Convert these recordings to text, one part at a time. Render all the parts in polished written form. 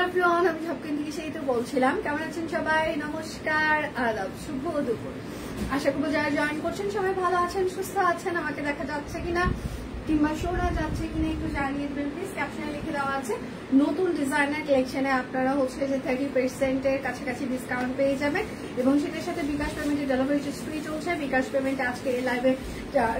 Everyone, আমি সবকিন থেকে সেই তো বলছিলাম। কেমন আছেন সবাই? নমস্কার, আদাব, শুভ দুপুর। আশা করবো যারা জয়েন করছেন সবাই ভালো আছেন, সুস্থ আছেন। আমাকে দেখা যাচ্ছে কিনা কিংবা শোনা যাচ্ছে কিনা একটু জানিয়ে দেবেন প্লিজ। ক্যাপশনে লিখে দেওয়া আছে নতুন ডিজাইনার কালেকশনে আপনারা হচ্ছে যে 30% কাছাকাছি ডিসকাউন্ট পেয়ে যাবেন এবং সেটার সাথে বিকাশ পেমেন্টে ডেলিভারি চার্জ ফ্রি চলছে। বিকাশ পেমেন্টে আজকে এই লাইভে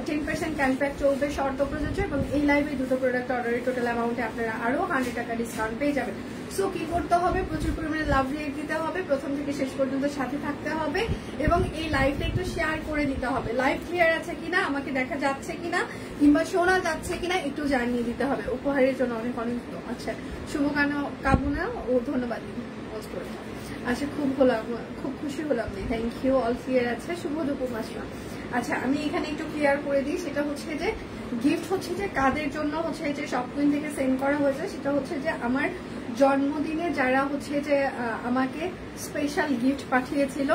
10% ক্যাশব্যাক চলবে, শর্ত প্রযোজ্য, এবং এই লাইভে দুটো প্রোডাক্ট অর্ডারের টোটাল অ্যামাউন্টে আপনারা আরো 100 টাকা ডিসকাউন্ট পেয়ে যাবেন। সো কি করতে হবে? প্রচুর পরিমাণে লাভ রিয়েক্ট দিতে হবে, প্রথম থেকে শেষ পর্যন্ত সাথে থাকতে হবে এবং এই লাইভটা একটু শেয়ার করে দিতে হবে। লাইভ ক্লিয়ার আছে কিনা, আমাকে দেখা যাচ্ছে কিনা কিংবা শোনা যাচ্ছে কিনা একটু জানিয়ে দিতে হবে। উপহারের জন্য অনেক অনেক আচ্ছা শুভকামনা ও ধন্যবাদ। আচ্ছা, খুব খুশি হলাম। Thank you. অল ক্লিয়ার আছে। শুভ দুপুর মাসা। আচ্ছা, আমি এখানে একটু ক্লিয়ার করে দিই। সেটা হচ্ছে যে গিফট হচ্ছে যে কাদের জন্য হচ্ছে যে শপকুইন থেকে সেন্ড করা হয়েছে, সেটা হচ্ছে যে আমার জন্মদিনে যারা হচ্ছে যে আমাকে স্পেশাল গিফট পাঠিয়েছিল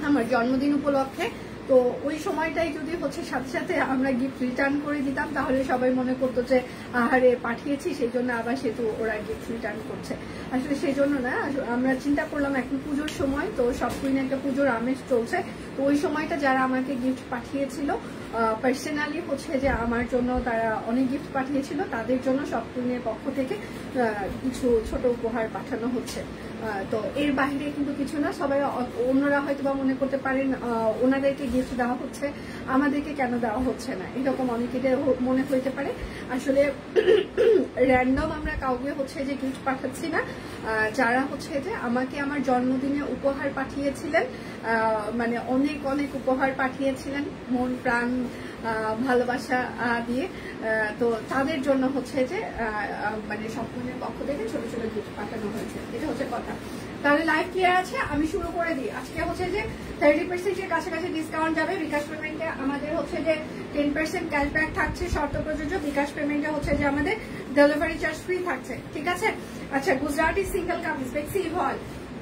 আমার জন্মদিন উপলক্ষে। তো ওই সময়টাই যদি হচ্ছে সাথে সাথে আমরা গিফট রিটার্ন করে দিতাম তাহলে সবাই মনে করতো যে আহারে পাঠিয়েছি সেই জন্য আবার সেতু ওরা গিফট রিটার্ন করছে। আসলে সেই জন্য না, আমরা চিন্তা করলাম এখন পুজোর সময়, তো সব কুইনে একটা পুজোর আমেজ চলছে। তো ওই সময়টা যারা আমাকে গিফট পাঠিয়েছিল পার্সোনালি হচ্ছে যে আমার জন্য তারা অনেক গিফট পাঠিয়েছিল, তাদের জন্য সব কুইনের পক্ষ থেকে কিছু ছোট উপহার পাঠানো হচ্ছে। তো এর বাইরে কিন্তু কিছু না। সবাই অন্যরা হয়তো বা মনে করতে পারেন ওনাদেরকে গিফট দেওয়া হচ্ছে, আমাদেরকে কেন দেওয়া হচ্ছে না, এরকম অনেকের মনে হইতে পারে। আসলে র্যান্ডম আমরা কাউকে হচ্ছে যে গিফট পাঠাচ্ছি না। যারা হচ্ছে যে আমাকে আমার জন্মদিনে উপহার পাঠিয়েছিলেন, মানে অনেক অনেক উপহার পাঠিয়েছিলেন মন প্রাণ ভালোবাসা দিয়ে, তো তাদের জন্য হচ্ছে যে মানে সম্পূর্ণের পক্ষ থেকে ছোট ছোট গিফট পাঠানো হয়েছে। এটা হচ্ছে কথা। তাহলে লাইভ ক্লিয়ার আছে, আমি শুরু করে দিই। আজকে হচ্ছে যে 30% কাছাকাছি ডিসকাউন্ট যাবে। বিকাশ পেমেন্টে আমাদের হচ্ছে যে 10% ক্যাশব্যাক থাকছে, শর্ত প্রযোজ্য। বিকাশ পেমেন্টে হচ্ছে যে আমাদের ডেলিভারি চার্জ ফ্রি থাকছে, ঠিক আছে? আচ্ছা, গুজরাটি সিঙ্গেল কামিজ বেক্সি ভয়েল,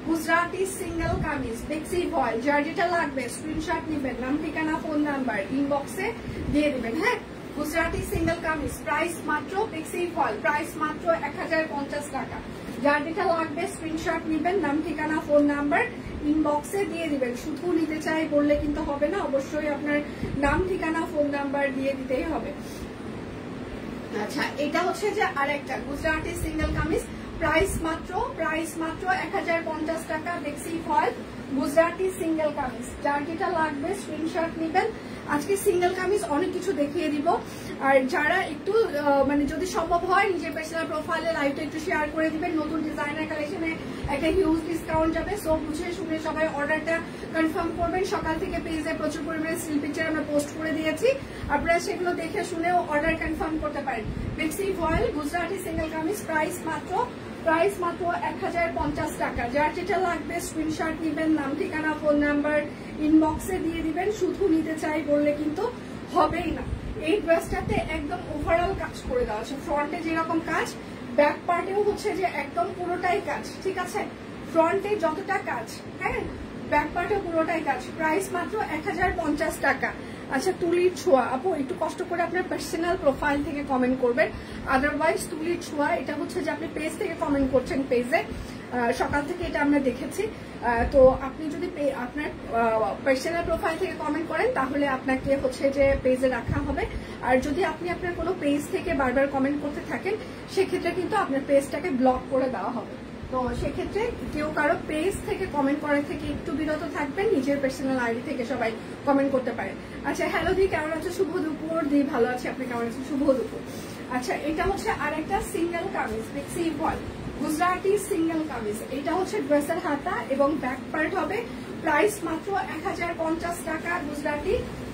গুজরাটি সিঙ্গেল কামিজ বেক্সি ভয়েল, যার যেটা লাগবে স্ক্রিনশট নেবেন, নাম ঠিকানা ফোন নাম্বার ইনবক্সে দিয়ে দিবেন। হ্যাঁ, গুজরাটি সিঙ্গেল কামিজ প্রাইস মাত্র, বেক্সি ভয়েল প্রাইস মাত্র 1050 টাকা। যার যেটা লাগবে স্ক্রিনশট নেবেন, নাম ঠিকানা ফোন নাম্বার ইনবক্সে দিয়ে দিবেন। শুধু নিতে চাই বললে কিন্তু হবে না, অবশ্যই আপনার নাম ঠিকানা ফোন নাম্বার দিয়ে দিতেই হবে। আচ্ছা, এটা হচ্ছে যে আরেকটা গুজরাটি সিঙ্গেল কামিজ প্রাইস মাত্র 1050 টাকা। বেক্সি ফয়েল গুজরাটি সিঙ্গেল কামিজ, যার যেটা লাগবে স্ক্রিনশট নেবেন। আজকে সিঙ্গেল কামিজ অনেক কিছু দেখিয়ে দিব। আর যারা একটু মানে যদি সম্ভব হয় নিজের পার্সোনাল প্রোফাইলে লাইভটা একটু শেয়ার করে দিবেন। নতুন ডিজাইনার কালেকশনে একটা হিউজ ডিসকাউন্ট যাবে। সো বুঝে শুনে সবাই অর্ডারটা কনফার্ম করবেন। সকাল থেকে পেজে প্রচুর পরিমাণে স্টিল পিকচার আমরা পোস্ট করে দিয়েছি, আপনারা সেগুলো দেখে শুনেও অর্ডার কনফার্ম করতে পারেন। বেক্সি ভয়েল গুজরাটি সিঙ্গেল কামিজ প্রাইস মাত্র 1050 টাকা। যার যেটা লাগবে স্ক্রিনশট নেবেন, নাম ঠিকানা ফোন নাম্বার ইনবক্সে দিয়ে দিবেন। শুধু নিতে চাই বললে কিন্তু হবেই না। এই ড্রেসটাতে একদম ওভারঅল কাজ করে দেওয়া আছে। ফ্রন্টে যেরকম কাজ, ব্যাক পার্টেও হচ্ছে যে একদম পুরোটাই কাজ, ঠিক আছে? ফ্রন্টে যতটা কাজ, হ্যাঁ, ব্যাক পার্টে পুরোটাই কাজ। প্রাইস মাত্র 1050 টাকা। আচ্ছা, তুলির ছোঁয়া আপু একটু কষ্ট করে আপনার পার্সোনাল প্রোফাইল থেকে কমেন্ট করবেন, আদারওয়াইজ তুলির ছোঁয়া এটা হচ্ছে যে আপনি পেজ থেকে কমেন্ট করছেন। পেজে সকাল থেকে এটা আমরা দেখেছি। তো আপনি যদি আপনার পার্সোনাল প্রোফাইল থেকে কমেন্ট করেন তাহলে আপনাকে হচ্ছে যে পেজে রাখা হবে। আর যদি আপনি আপনার কোনো পেজ থেকে বারবার কমেন্ট করতে থাকেন সেক্ষেত্রে কিন্তু আপনার পেজটাকে ব্লক করে দেওয়া হবে। তো সেক্ষেত্রে কেউ কারো পেজ থেকে কমেন্ট করার থেকে একটু বিরত থাকবেন, নিজের পার্সোনাল আইডি থেকে সবাই কমেন্ট করতে পারেন। আচ্ছা, হ্যালো দি, কেমন আছে? শুভ দুপুর দি, ভালো আছে, আপনি কেমন আছেন? শুভ দুপুর। আচ্ছা, এটা হচ্ছে আরেকটা সিঙ্গেল কামিজ বেক্সি ভয়েল গুজরাটি সিঙ্গেল কামিজ। এটা হচ্ছে ড্রেসের হাতা এবং ব্যাক পার্ট হবে। প্রাইস মাত্র 1050 টাকা। গুজরাটি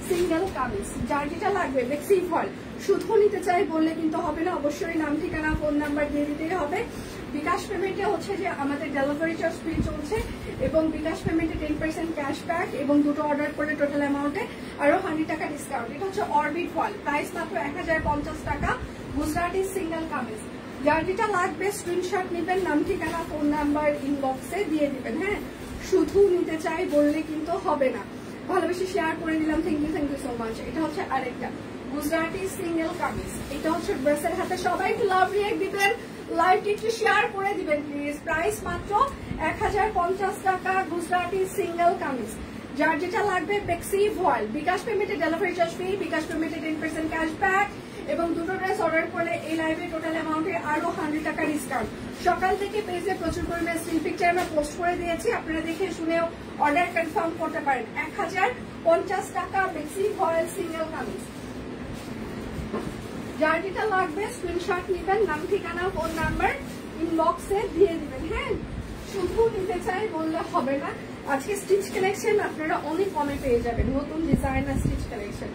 সিঙ্গেল কামিজ, যার যেটা লাগবে বেক্সি ভয়েল শুধু নিতে চাই বললে কিন্তু হবে না, অবশ্যই নাম ঠিকানা ফোন নাম্বার দিয়ে দিতেই হবে। বিকাশ পেমেন্টে হচ্ছে যে আমাদের ডেলিভারি চার্জ ফ্রি চলছে এবং বিকাশ পেমেন্টে 10% ক্যাশব্যাক এবং দুটো অর্ডার করলে টোটাল অ্যামাউন্টে আরো 100 টাকা ডিসকাউন্ট। এটা হচ্ছে অরবিট ভয়েল, প্রাইস মাত্র 1050 টাকা। গুজরাটি সিঙ্গেল কামিজ, যার যেটা লাগবে স্ক্রিনশট নেবেন, নাম ঠিকানা ফোন নাম্বার ইনবক্সে দিয়ে দিবেন। হ্যাঁ, শুধু নিতে চাই বললে কিন্তু হবে না। ভালোবেসে শেয়ার করে দিলাম, থ্যাংক ইউ সো মাচ। এটা হচ্ছে আরেকটা গুজরাটি সিঙ্গেল কামিজ, এটা হচ্ছে ড্রেসের হাতে। সবাই একটু লাভ রিয়েক্ট দিবেন, লাইভটি একটু শেয়ার করে দিবেন প্লিজ। প্রাইস মাত্র 1050 টাকা, গুজরাটি সিঙ্গেল কামিজ। যার যেটা লাগবে বেক্সি ভয়েল, বিকাশ পেমেন্টে ডেলিভারি চার্জ ফ্রি, বিকাশ পেমেন্টে 10% ক্যাশব্যাক এবং দুটো ড্রেস অর্ডার করলে এই লাইভে টোটাল অ্যামাউন্টে আরো 100 টাকা ডিসকাউন্ট। সকাল থেকে পেজে প্রচুর পরিমাণে স্টিল পিকচার আমরা পোস্ট করে দিয়েছি, আপনারা দেখে শুনেও অর্ডার কনফার্ম করতে পারেন। 1050 টাকা বেক্সি ভয়েল সিঙ্গেল কামিজ। যার যেটা লাগবে স্ক্রিনশট নেবেন, নাম ঠিকানা ফোন নাম্বার ইনবক্সে দিয়ে দিবেন। হ্যাঁ, শুধু নিতে চাই বললে হবে না। আজকে স্টিচ কালেকশন আপনারা অনেক কমে পেয়ে যাবেন, নতুন ডিজাইনার স্টিচ কালেকশন।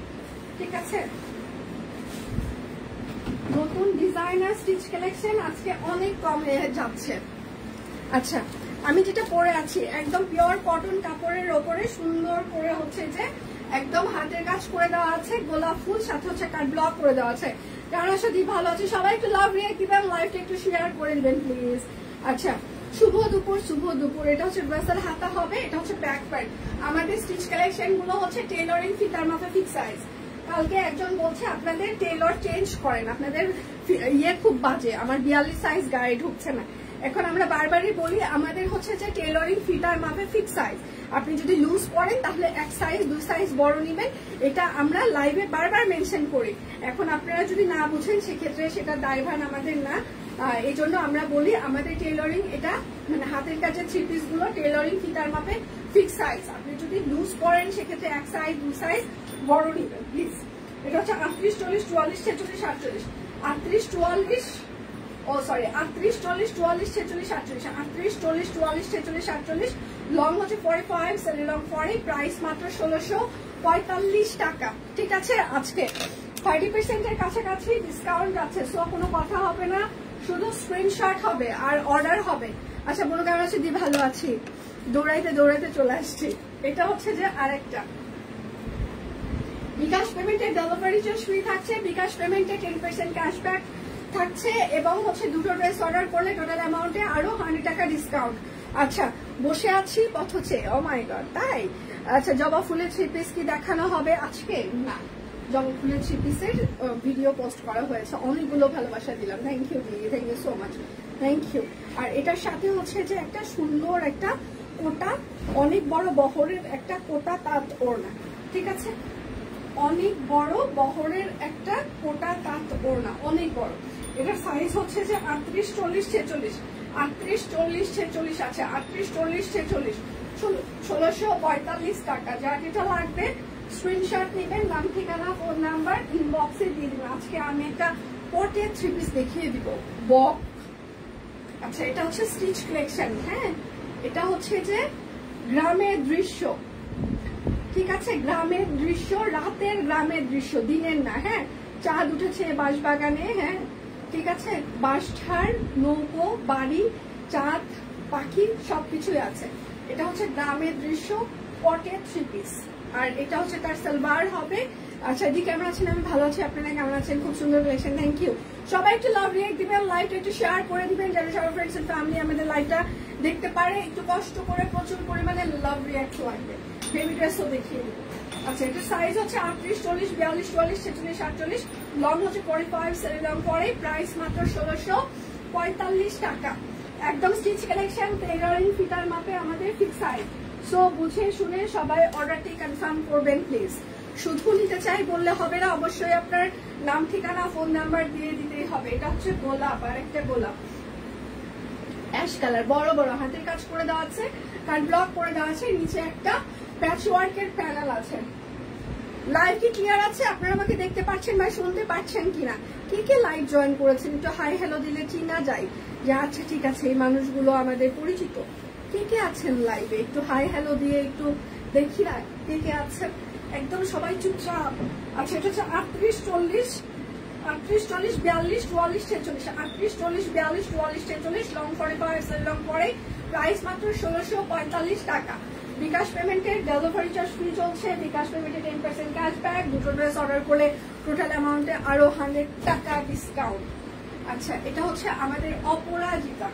ঠিক আছে, নতুন ডিজাইনার স্টিচ কালেকশন আজকে অনেক কমে যাচ্ছে। আচ্ছা, আমি যেটা পরে আছি একদম পিওর কটন কাপড়ের ওপরে সুন্দর করে হচ্ছে যে একদম হাতের কাজ করে দেওয়া আছে, গোলাপ ফুল সাথে হচ্ছে কাট ব্লক করে দেওয়া আছে। যারা সাথে ভালো আছে সবাই একটু লাভ রিয়েক্ট দিবেন, লাইভটা একটু শেয়ার করে দিবেন প্লিজ। আচ্ছা, শুভ দুপুর, শুভ দুপুর। এটা হচ্ছে ড্রেসের হাতা হবে, এটা হচ্ছে ব্যাক প্যান্ট। আমাদের স্টিচ কালেকশন গুলো হচ্ছে টেলরিং ফিতার মাপে ফিক্স সাইজ। কালকে একজন বলছে আপনাদের টেলর চেঞ্জ করেন, আপনাদের ইয়ে খুব বাজে, আমার 42 সাইজ গায়ে ঢুকছে না। এখন আমরা বারবারই বলি আমাদের হচ্ছে যে টেলরিং ফিতার মাপে ফিক্স সাইজ। আপনি যদি লুজ পড়েন তাহলে 1 সাইজ 2 সাইজ বড় নেবেন, এটা আমরা লাইভে বারবার মেনশন করি। এখন আপনারা যদি না বুঝেন সেক্ষেত্রে সেটা দায়ভার আমাদের না, এই জন্য আমরা বলি আমাদের টেলরিং এটা মানে হাতের কাছে 3 পিস গুলো টেলরিং ফিতার মাপে ফিক্স সাইজ। আপনি যদি লুজ পড়েন সেক্ষেত্রে 1 সাইজ 2 সাইজ বড় নেবেন প্লিজ। এটা হচ্ছে 38, 40, 44, 46, 48, 38, 44, ও সরি 38, 40, 44, 46, 48, 38, 40, 44, 46, 48, লং হচ্ছে 45, সেলি লং 40, প্রাইস মাত্র 1645 টাকা। ঠিক আছে, আজকে 30% এর কাছাকাছি ডিসকাউন্ট আছে, সো কোনো কথা হবে না, শুধু স্ক্রিনশট হবে আর অর্ডার হবে। আচ্ছা, বলো কেমন আছে? দি ভালো আছি, দৌড়াইতে দৌড়াইতে চলে আসছি। এটা হচ্ছে যে আরেকটা বিকাশ পেমেন্টে ডেলিভারি চার্জ ফ্রি থাকছে, বিকাশ পেমেন্টে 10% ক্যাশব্যাক থাকছে এবং হচ্ছে দুটো ড্রেস অর্ডার করলে টোটাল অ্যামাউন্টে আরো 100 টাকা ডিসকাউন্ট। আচ্ছা, বসে আছি পথচে, ও মাই গড, তাই? আচ্ছা, জবা ফুলের 3 পিস কি দেখানো হবে আজকে? না, জবা ফুলের 3 পিসের ভিডিও পোস্ট করা হয়েছে, অনেকগুলো ভালোবাসা দিলাম, থ্যাংক ইউ দিদি, thank you so much, thank you. আর এটার সাথে হচ্ছে যে একটা সুন্দর একটা কোটা, অনেক বড় বহরের একটা কোটা তাঁত ওড়না। ঠিক আছে, অনেক বড় বহরের একটা কোটা তাঁত ওড়না, অনেক বড়। এটার সাইজ হচ্ছে যে 38, 40, 46, 38, 40, 46 আছে, 38, 40, 46, 1645 টাকা। যার যেটা লাগবে স্ক্রিনশট নেবেন, নাম ঠিকানা ফোন নাম্বার ইনবক্সে দিয়ে দিবেন। আজকে আমি একটা পটে 3 পিস দেখিয়ে দিব, বক। আচ্ছা, এটা হচ্ছে স্টিচ কালেকশন। হ্যাঁ, এটা হচ্ছে যে গ্রামের দৃশ্য। ঠিক আছে, গ্রামের দৃশ্য, রাতের গ্রামের দৃশ্য, দিনের না। হ্যাঁ, চাঁদ উঠেছে বাঁশবাগানে। হ্যাঁ, ঠিক আছে, বাঁশঝাড়, নৌকো, বাড়ি, চাঁদ, পাখি সবকিছুই আছে। এটা হচ্ছে গ্রামের দৃশ্য, পটে 3 পিস। আর এটা হচ্ছে তার সালোয়ার হবে। আচ্ছা, দি কেমন আছেন? আমি ভালো আছি, আপনারা কেমন আছেন? খুব সুন্দর কালেকশন, থ্যাংক ইউ। সবাই একটু লাভ রিয়েক্ট দিবেন, লাইভটা একটু শেয়ার করে দিবেন, যারা সবার ফ্রেন্ডস এন্ড ফ্যামিলি আমাদের লাইভটা দেখতে পারে। একটু কষ্ট করে প্রচুর পরিমাণে লাভ রিয়েক্ট লাগবে। বেবি ড্রেসও দেখিয়ে দেবো। আচ্ছা, এটা সাইজ হচ্ছে 38, 40, 42, 44, 46, 48, লং হচ্ছে 45, সেলি লং 40, প্রাইস মাত্র 1645 টাকা। একদম স্টিচ কালেকশন, টেইলরিং ফিতার মাপে আমাদের ফিক্স সাইজ। সো বুঝে শুনে সবাই অর্ডারটি কনফার্ম করবেন প্লিজ। শুধু নিতে চাই বললে হবে না, অবশ্যই আপনার নাম ঠিকানা ফোন নাম্বার দিয়ে দিতেই হবে। এটা হচ্ছে গোলাপ, আর একটা গোলাপ অ্যাশ কালার, বড় বড় হাতের কাজ করে দেওয়া আছে, কাট ব্লক করে দেওয়া আছে, নিচে একটা প্যাচ ওয়ার্কের প্যানেল আছে। লাইভ কি ক্লিয়ার আছে? আপনারা আমাকে দেখতে পাচ্ছেন বা শুনতে পাচ্ছেন কিনা? কে কে লাইভ জয়েন করেছেন একটু হাই হ্যালো দিলে চিনা যায় যে আচ্ছা ঠিক আছে এই মানুষগুলো আমাদের পরিচিত। কে কে আছেন লাইভে? একটু হাই হ্যালো দিয়ে একটু দেখি না কে কে আছেন। একদম সবাই চুপচাপ। আচ্ছা, এটা হচ্ছে 38, 40, 38, 40, 42, 44, 46, 38, 40, 42, 44, 46, লং 45, লং পরে, প্রাইস মাত্র 1645 টাকা। বিকাশ পেমেন্টের ডেলিভারি চার্জ ফ্রি চলছে, বিকাশ পেমেন্টে 10% ক্যাশব্যাক, দুটো ড্রেস অর্ডার করলে টোটাল অ্যামাউন্টে আরো 100 টাকা ডিসকাউন্ট। আচ্ছা, এটা হচ্ছে আমাদের অপরাজিতা,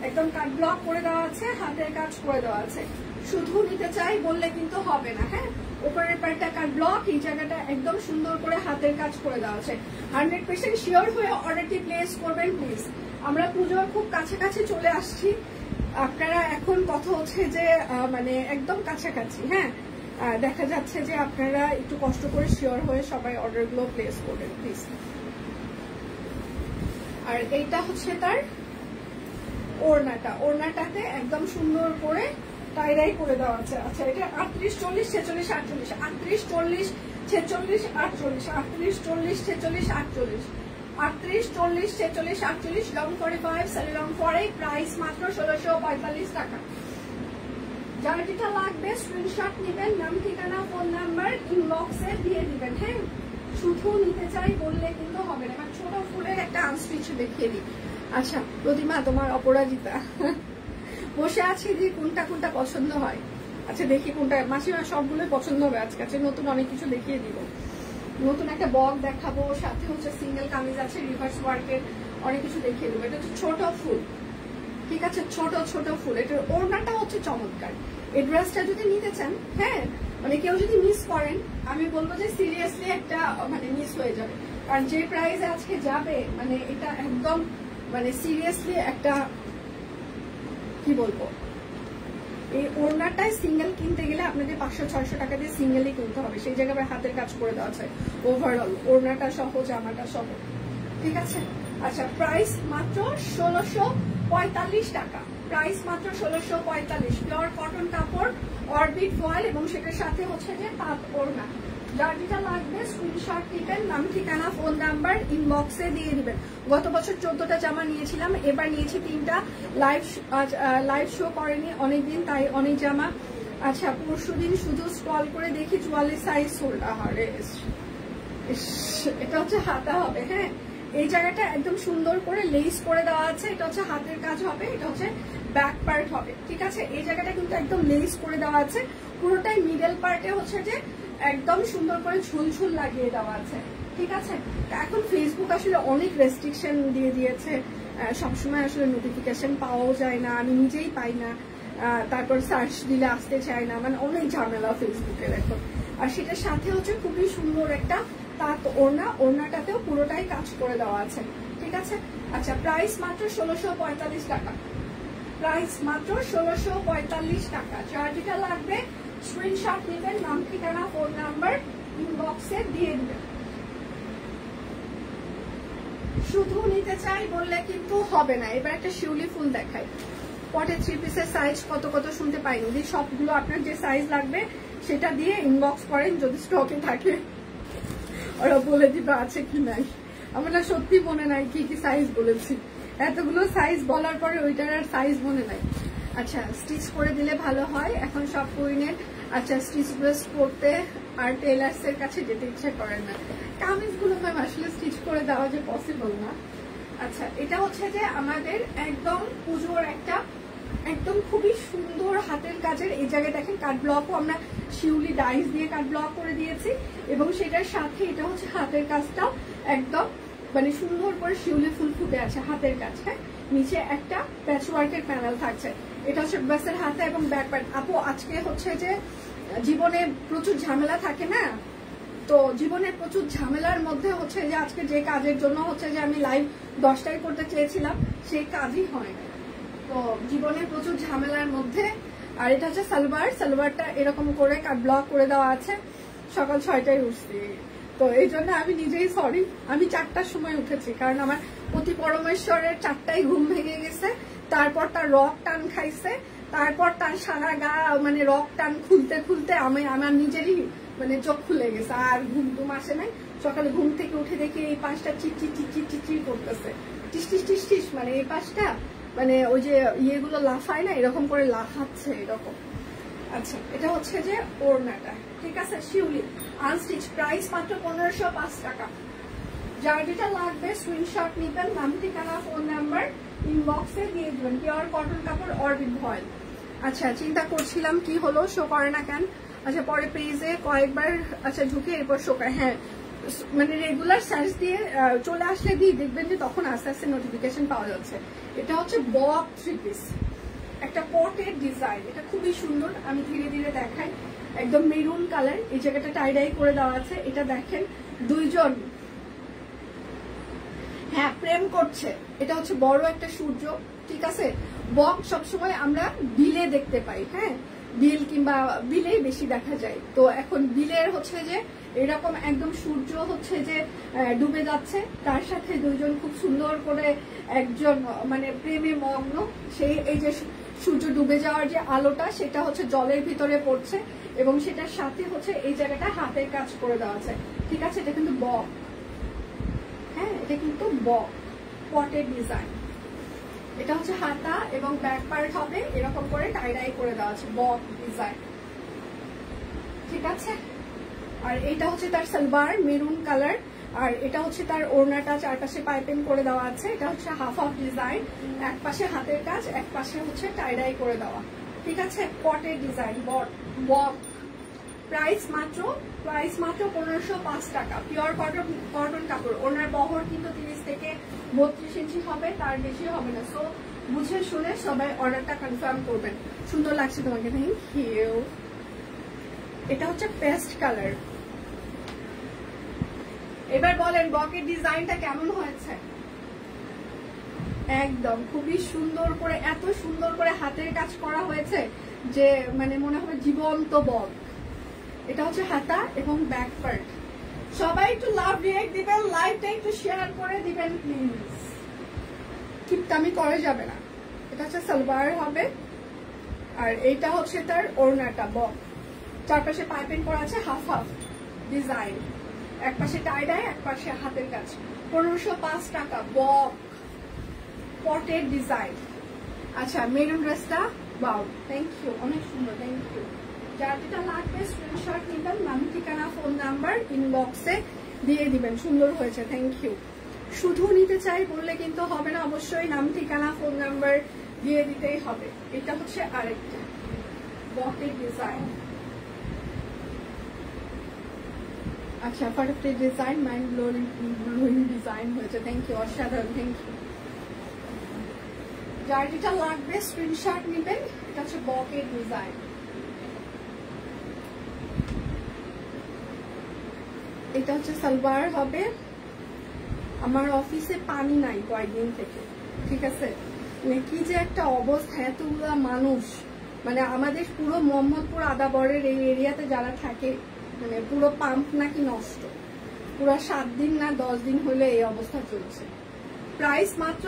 একদম কাট ব্লক করে দেওয়া আছে, হাতের কাজ করে দেওয়া আছে। শুধু নিতে চাই বললে কিন্তু হবে না। হ্যাঁ, উপরের পার্টটা কাট ব্লক, এই জায়গাটা একদম সুন্দর করে হাতের কাজ করে দেওয়া আছে। 100% শিওর হয়ে অর্ডারটি প্লেস করবেন প্লিজ। আমরা পুজোর খুব কাছাকাছি চলে আসছি, আপনারা এখন কথা হচ্ছে যে মানে একদম কাছাকাছি। হ্যাঁ, দেখা যাচ্ছে যে আপনারা একটু কষ্ট করে শিওর হয়ে সবাই অর্ডারগুলো প্লেস করবেন প্লিজ। আর এইটা হচ্ছে তার ওড়নাটা, ওড়নাটাতে একদম সুন্দর করে টাইডাই করে দেওয়া আছে। আচ্ছা, এটা 38, 40, 46, 48, 38, 40, 46, 48, 38, 40, 46, 48, 38, 40, 46, 48, লং 45, সালি লং 48, প্রাইস মাত্র 1645 টাকা। যার যেটা লাগবে স্ক্রিনশট নেবেন, নাম ঠিকানা ফোন নাম্বার ইনবক্সে দিয়ে দিবেন। হ্যাঁ, শুধু নিতে চাই বললে কিন্তু হবে না। ছোট ফুলের একটা আনস্টিচ দেখিয়ে দিই। আচ্ছা প্রতিমা, তোমার অপরাজিতা বসে আছি যে কোনটা কোনটা পছন্দ হয়। আচ্ছা দেখি কোনটা, মাসিমা সবগুলোই পছন্দ হবে আজকে। আচ্ছা নতুন অনেক কিছু দেখিয়ে দিব, নতুন একটা বক দেখাবো, সাথে হচ্ছে সিঙ্গেল কামিজ আছে, রিভার্স ওয়ার্কের অনেক কিছু দেখিয়ে দেবো। এটা হচ্ছে ছোট ফুল, ঠিক আছে, ছোট ছোট ফুল। এটার ওড়নাটা হচ্ছে চমৎকার। এই ড্রেসটা যদি নিতে চান, হ্যাঁ মানে কেউ যদি মিস করেন, আমি বলবো যে সিরিয়াসলি একটা মানে মিস হয়ে যাবে, কারণ যে প্রাইসে আজকে যাবে মানে এটা একদম মানে সিরিয়াসলি একটা কি বলবো। এই ওড়নাটাই সিঙ্গেল কিনতে গেলে আপনাদের 500-600 টাকা দিয়ে সিঙ্গেলই কিনতে হবে, সেই জায়গায় হাতের কাজ করে দেওয়া আছে ওভারঅল, ওড়নাটা সহ জামাটা সহ, ঠিক আছে। আচ্ছা প্রাইস মাত্র 1645 টাকা, প্রাইস মাত্র 1645। পিওর কটন কাপড়, অরবিট ফয়েল এবং সেটার সাথে হচ্ছে যে তাঁত ওড়না। যার যেটা লাগবে স্ক্রিনশট দিবেন, নাম ঠিকানা ফোন নাম্বার ইনবক্সে দিয়ে দিবেন। গত বছর 14টা জামা নিয়েছিলাম, এবার নিয়েছি 3টা। লাইভ শো করেনি অনেকদিন, তাই অনেক জামা। আচ্ছা পরশুদিন শুধু স্ক্রল করে দেখি 44 সাইজ সোল্ড। আহারে, এটা হচ্ছে হাতা হবে। হ্যাঁ, এই জায়গাটা একদম সুন্দর করে লেস করে দেওয়া আছে, এটা হচ্ছে হাতের কাজ হবে, এটা হচ্ছে ব্যাক পার্ট হবে, ঠিক আছে। এই জায়গাটা কিন্তু একদম লেস করে দেওয়া আছে, পুরোটাই মিডল পার্টে হচ্ছে যে একদম সুন্দর করে ঝুলঝুল লাগিয়ে দেওয়া আছে, ঠিক আছে। এখন ফেসবুক আসলে অনেক রেস্ট্রিকশন দিয়ে দিয়েছে, সবসময় আসলে নোটিফিকেশন পাওয়াও যায় না, আমি নিজেই পাই না, তারপর সার্চ দিলে আসতে চায় না, মানে অনেক ঝামেলা ফেসবুকের এখন। আর সেটার সাথে হচ্ছে খুবই সুন্দর একটা তাঁত ওড়না, ওড়নাটাতেও পুরোটাই কাজ করে দেওয়া আছে, ঠিক আছে। আচ্ছা প্রাইস মাত্র 1645 টাকা, প্রাইস মাত্র 1645 টাকা। যার যেটা লাগবে স্ক্রিনশট নেবেন, নাম ঠিকানা ফোন নাম্বার ইনবক্সে দিয়ে দিবেন। শুধু নিতে চাই বললে কিন্তু হবে না। এবার একটা শিউলি ফুল দেখাই, পটে 3 পিসের সাইজ কত কত শুনতে পাইনি, যে সবগুলো আপনার যে সাইজ লাগবে সেটা দিয়ে ইনবক্স করেন, যদি স্টকে থাকে ওরা বলে দিবে আছে কি নাই। আমার না সত্যি মনে নাই কি কি সাইজ বলেছি, এতগুলো সাইজ বলার পরে ওইটার আর সাইজ মনে নাই। আচ্ছা স্টিচ করে দিলে ভালো হয় এখন সব কুইনের। আচ্ছা স্টিচ ড্রেস পরতে আর টেলার্স এর কাছে যেতে ইচ্ছা করেন না, কামিজগুলো ম্যাম আসলে স্টিচ করে দেওয়া যে পসিবল না। আচ্ছা এটা হচ্ছে যে আমাদের একদম পুজোর একটা একদম খুবই সুন্দর হাতের কাজের। এই জায়গায় দেখেন কাট ব্লকও আমরা শিউলি ডাইস দিয়ে কাট ব্লক করে দিয়েছি, এবং সেটার সাথে এটা হচ্ছে হাতের কাজটাও একদম মানে সুন্দর করে শিউলি ফুল ফুটে আছে হাতের কাজ। হ্যাঁ, নিচে একটা প্যাচওয়ার্কের প্যানেল থাকছে, এটা হচ্ছে ড্রেসের হাতে এবং ব্যাক পার্ট। আপু আজকে হচ্ছে যে জীবনে প্রচুর ঝামেলা থাকে না, তো জীবনের প্রচুর ঝামেলার মধ্যে হচ্ছে যে আজকে যে কাজের জন্য হচ্ছে যে আমি লাইভ 10টায় করতে চেয়েছিলাম সেই কাজই হয় না, তো জীবনের প্রচুর ঝামেলার মধ্যে। আর এটা হচ্ছে সালোয়ার, সালোয়ারটা এরকম করে কাট ব্লক করে দেওয়া আছে। সকাল 6টায় উঠছি, তো এই জন্য আমি নিজেই সরি, আমি 4টার সময় উঠেছি, কারণ আমার পতি পরমেশ্বরের 4টায় ঘুম ভেঙে গেছে, তারপর তার রক টান খাইছে, তারপর তার সারা গা মানে রক টান খুলতে খুলতে আমার নিজেরই মানে চোখ খুলে গেছে, আর ঘুম টুম আসে নাই। সকালে ঘুম থেকে উঠে দেখি এই পাশটা চিচি চিচি চিচি করতেছে, টিস টিস টিস টিস, মানে এই পাশটা মানে ওই যে ইয়েগুলো লাফায় না এরকম করে লাফাচ্ছে এরকম। আচ্ছা এটা হচ্ছে যে ওড়নাটা, ঠিক আছে, শিউলি আনস্টিচ, প্রাইস মাত্র 1505 টাকা। যার যেটা লাগবে স্ক্রিনশট নিবেন, নাম ঠিকানা ফোন নাম্বার ইনবক্সে দিয়ে দেবেন। পিওর কটন কাপড়, অরবিট ভয়েল। আচ্ছা চিন্তা করছিলাম কি হলো, শো করে না কেন। আচ্ছা পরে পেজে কয়েকবার আচ্ছা ঢুকে এরপর শো করে, হ্যাঁ মানে রেগুলার সার্চ দিয়ে চলে আসলে দিয়ে দেখবেন যে তখন আস্তে আস্তে নোটিফিকেশন পাওয়া যাচ্ছে। এটা হচ্ছে বক 3 পিস, একটা পটের ডিজাইন, এটা খুবই সুন্দর, আমি ধীরে ধীরে দেখাই। একদম মেরুন কালার, এই জায়গাটা টাইডাই করে দেওয়া আছে। এটা দেখেন দুইজন, হ্যাঁ প্রেম করছে। এটা হচ্ছে বড় একটা সূর্য, ঠিক আছে। বক সবসময় আমরা বিলে দেখতে পাই, হ্যাঁ বিল কিংবা বিলেই বেশি দেখা যায়। তো এখন বিলের হচ্ছে যে এরকম একদম সূর্য হচ্ছে যে ডুবে যাচ্ছে, তার সাথে দুইজন খুব সুন্দর করে একজন মানে প্রেমে মগ্ন। সেই এই যে সূর্য ডুবে যাওয়ার যে আলোটা সেটা হচ্ছে জলের ভিতরে পড়ছে এবং সেটার সাথে হচ্ছে এই জায়গাটা হাতের কাজ করে দেওয়া আছে, ঠিক আছে। এটা কিন্তু বক, হ্যাঁ এটা কিন্তু বক পটের ডিজাইন। এটা হচ্ছে হাতা এবং ব্যাক পার্ট হবে এরকম করে টাই করে দেওয়া আছে, বক ডিজাইন, ঠিক আছে। আর এটা হচ্ছে তার সালোয়ার মেরুন কালার, আর এটা হচ্ছে তার ওড়নাটা চারপাশে পাইপিং করে দেওয়া আছে। এটা হচ্ছে হাফ অফ ডিজাইন, এক পাশে হাতের কাজ, এক পাশে হচ্ছে টাই করে দেওয়া, ঠিক আছে। পটের ডিজাইন বক। প্রাইস মাত্র 1505 টাকা। পিওর কটন কাপড়। ওনার বহর কিন্তু 30 থেকে 32 ইঞ্চি হবে, তার বেশি হবে না। সো বুঝে শুনে সবাই অর্ডারটা কনফার্ম করবেন। সুন্দর লাগছে তোমাকে, থ্যাংক ইউ। এটা হচ্ছে পেস্ট কালার। এবার বলেন বকের ডিজাইনটা কেমন হয়েছে? একদম খুবই সুন্দর করে, এত সুন্দর করে হাতের কাজ করা হয়েছে যে মানে মনে হবে জীবন্ত বক। এটা হচ্ছে হাতা এবং ব্যাক পার্ট। সবাই একটু লাভ রিয়েক্ট দিবেন, লাইভটা একটু শেয়ার করে দিবেন প্লিজ, কিপটামি করা যাবে না। এটা হচ্ছে সালোয়ার হবে, আর এইটা হচ্ছে তার ওড়নাটা বক। চারপাশে পাইপিং করা আছে হাফ হাফ ডিজাইন, এক পাশে টাই এক পাশে হাতের কাজ। 1505 টাকা বক পটের ডিজাইন। আচ্ছা মেরুন ড্রেসটা ওয়াও, থ্যাংক ইউ, অনেক সুন্দর, থ্যাংক ইউ। যার যেটা লাগবে স্ক্রিনশট নিবেন, নাম ঠিকানা ফোন নাম্বার ইনবক্সে দিয়ে দিবেন। সুন্দর হয়েছে, থ্যাংক ইউ। শুধু নিতে চাই বললে কিন্তু হবে না, অবশ্যই নাম ঠিকানা ফোন নাম্বার দিয়ে দিতেই হবে। এটা হচ্ছে আরেকটা বকের ডিজাইন। আচ্ছা perfect design, mind blowing design হয়েছে, থ্যাংক ইউ, অসাধারণ, থ্যাংক ইউ। যার যেটা লাগবে স্ক্রিনশট নিবেন। এটা হচ্ছে বকের ডিজাইন। এটা হচ্ছে সালোয়ার হবে। আমার অফিসে পানি নাই কয়েকদিন থেকে, ঠিক আছে। মানে কি যে একটা অবস্থা, এতগুলা মানুষ, মানে আমাদের পুরো মোহাম্মদপুর আদাবরের এই এরিয়াতে যারা থাকে মানে পুরো পাম্প নাকি নষ্ট। পুরো 7 দিন না 10 দিন হলে এই অবস্থা চলছে। প্রাইস মাত্র